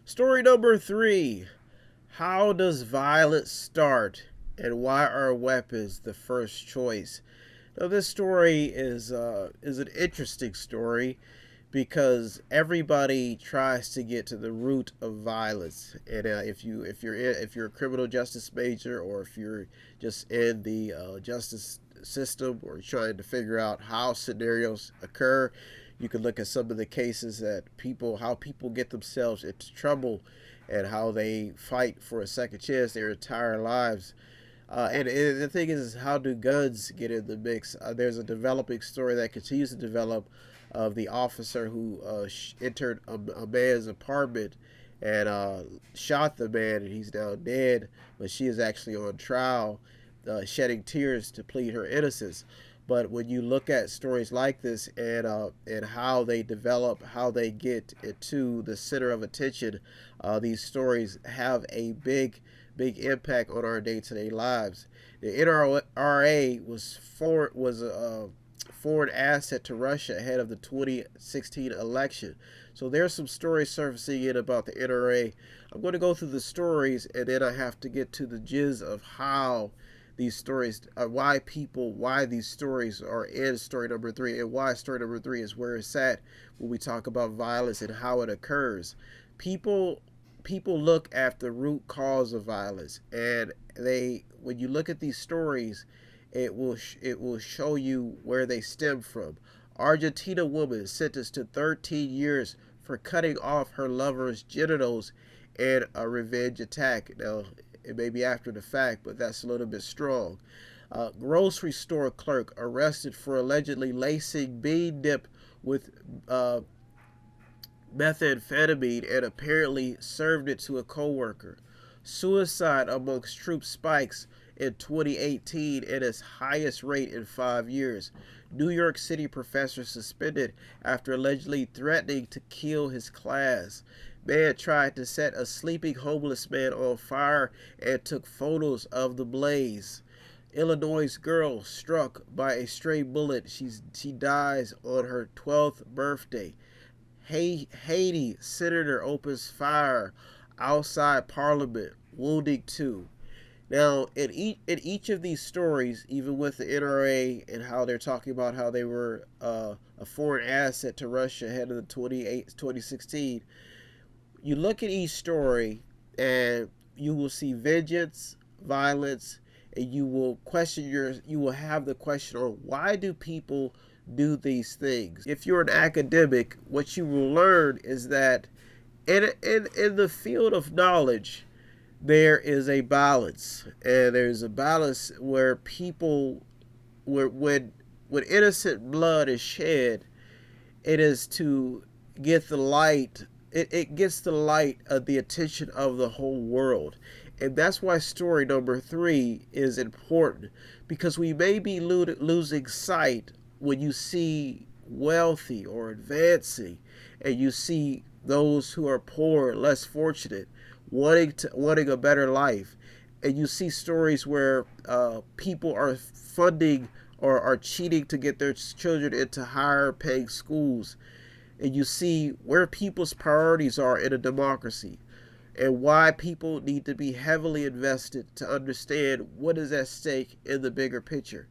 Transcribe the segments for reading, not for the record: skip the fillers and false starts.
Story number 3. How does violence start, and why are weapons the first choice? Now, this story is an interesting story because everybody tries to get to the root of violence. And if you're a criminal justice major, or if you're just in the justice system, or trying to figure out how scenarios occur, you can look at some of the cases that how people get themselves into trouble, and how they fight for a second chance their entire lives. And the thing is, how do guns get in the mix? There's a developing story that continues to develop of the officer who entered a man's apartment and shot the man, and he's now dead, but she is actually on trial, shedding tears to plead her innocence. But when you look at stories like this, and how they develop, how they get into the center of attention, these stories have a big impact on our day-to-day lives. The NRA was a foreign asset to Russia ahead of the 2016 election. So there's some stories surfacing in about the NRA. I'm going to go through the stories, and then I have to get to the gist of how these stories, why these stories are in story number 3, and why story number 3 is where it's at when we talk about violence and how it occurs. People look at the root cause of violence, and when you look at these stories, it will show you where they stem from. Argentina woman sentenced to 13 years for cutting off her lover's genitals in a revenge attack. Now, it may be after the fact, but that's a little bit strong. Grocery store clerk arrested for allegedly lacing bean dip with methamphetamine and apparently served it to a coworker. Suicide amongst troop spikes in 2018 at its highest rate in 5 years. New York City professor suspended after allegedly threatening to kill his class. Man tried to set a sleeping homeless man on fire and took photos of the blaze. Illinois girl struck by a stray bullet. She dies on her 12th birthday. Haiti senator opens fire outside parliament, wounding 2. Now, in each of these stories, even with the NRA and how they're talking about how they were a foreign asset to Russia ahead of the 2016, you look at each story and you will see vengeance, violence, and you will have the question, or why do people do these things? If you're an academic, what you will learn is that in the field of knowledge, there is a balance, and there's a balance where when innocent blood is shed, it is to get the light. It gets the light of the attention of the whole world. And that's why story number 3 is important, because we may be losing sight when you see wealthy or advancing, and you see those who are poor, less fortunate, wanting a better life. And you see stories where people are funding or are cheating to get their children into higher paying schools. And you see where people's priorities are in a democracy, and why people need to be heavily invested to understand what is at stake in the bigger picture.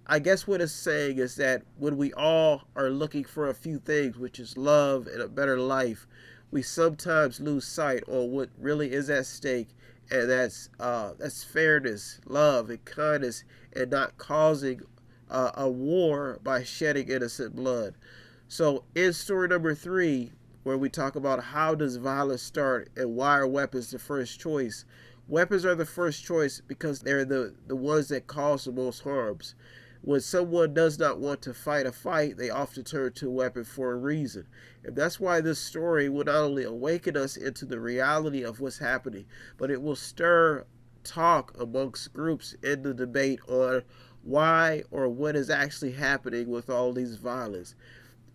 I guess what it's saying is that when we all are looking for a few things, which is love and a better life, we sometimes lose sight on what really is at stake, and that's fairness, love, and kindness, and not causing a war by shedding innocent blood. So in story number 3, where we talk about how does violence start and why are weapons the first choice, weapons are the first choice because they're the ones that cause the most harms. When someone does not want to fight a fight, they often turn to a weapon for a reason. And that's why this story will not only awaken us into the reality of what's happening, but it will stir talk amongst groups in the debate on why or what is actually happening with all these violence.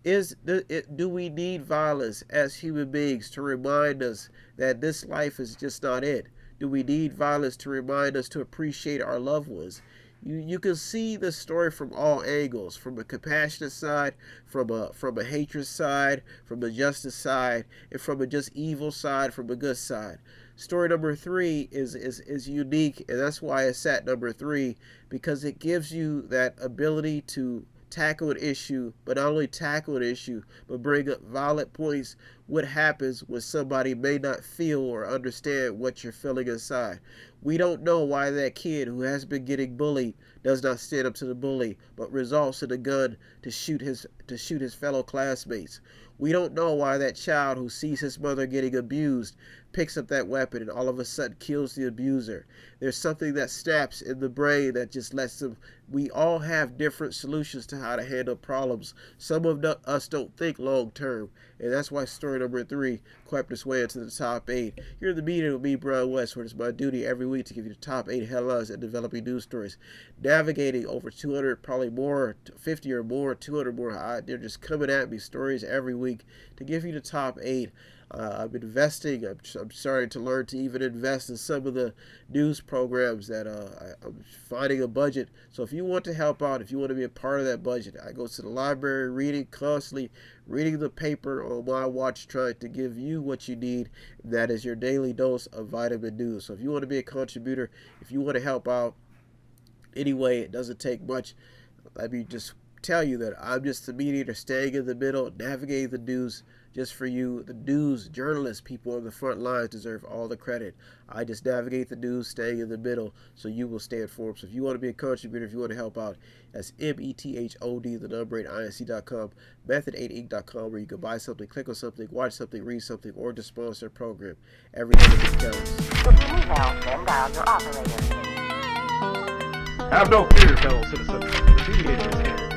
Do we need violence as human beings to remind us that this life is just not it? Do we need violence to remind us to appreciate our loved ones? You can see the story from all angles, from a compassionate side, from a hatred side, from a justice side, and from a just evil side, from a good side. Story number 3 is unique, and that's why it's at number 3, because it gives you that ability to tackle an issue, but not only tackle an issue, but bring up valid points. What happens when somebody may not feel or understand what you're feeling inside? We don't know why that kid who has been getting bullied does not stand up to the bully, but results in a gun to shoot his fellow classmates. We don't know why that child who sees his mother getting abused picks up that weapon and all of a sudden kills the abuser. There's something that snaps in the brain that just lets them. We all have different solutions to how to handle problems. Some of us don't think long term, and that's why story number 3 crept its way into the top 8. You're in the meeting with me, Brian West, where it's my duty every week to give you the top 8 headlines and developing news stories. Navigating over 200, probably more, 50 or more, 200 more. They're just coming at me, stories every week to give you the top 8. I'm investing. I'm starting to learn to even invest in some of the news programs that I'm finding a budget. So if you want to help out, if you want to be a part of that budget, I go to the library, reading constantly, reading the paper on my watch, trying to give you what you need. That is your daily dose of vitamin news. So if you want to be a contributor, if you want to help out, anyway, it doesn't take much. Let me just tell you that I'm just the mediator, staying in the middle, navigating the news just for you. The news journalists, people on the front lines, deserve all the credit. I just navigate the news, staying in the middle, so you will stay informed. So if you want to be a contributor, if you want to help out, that's METHOD, the number 8, INC.com, method8inc.com, where you can buy something, click on something, watch something, read something, or just sponsor a program. Everything that counts. If you need help, then dial your operator. Have no fear, fellow citizens. The Mediator is here.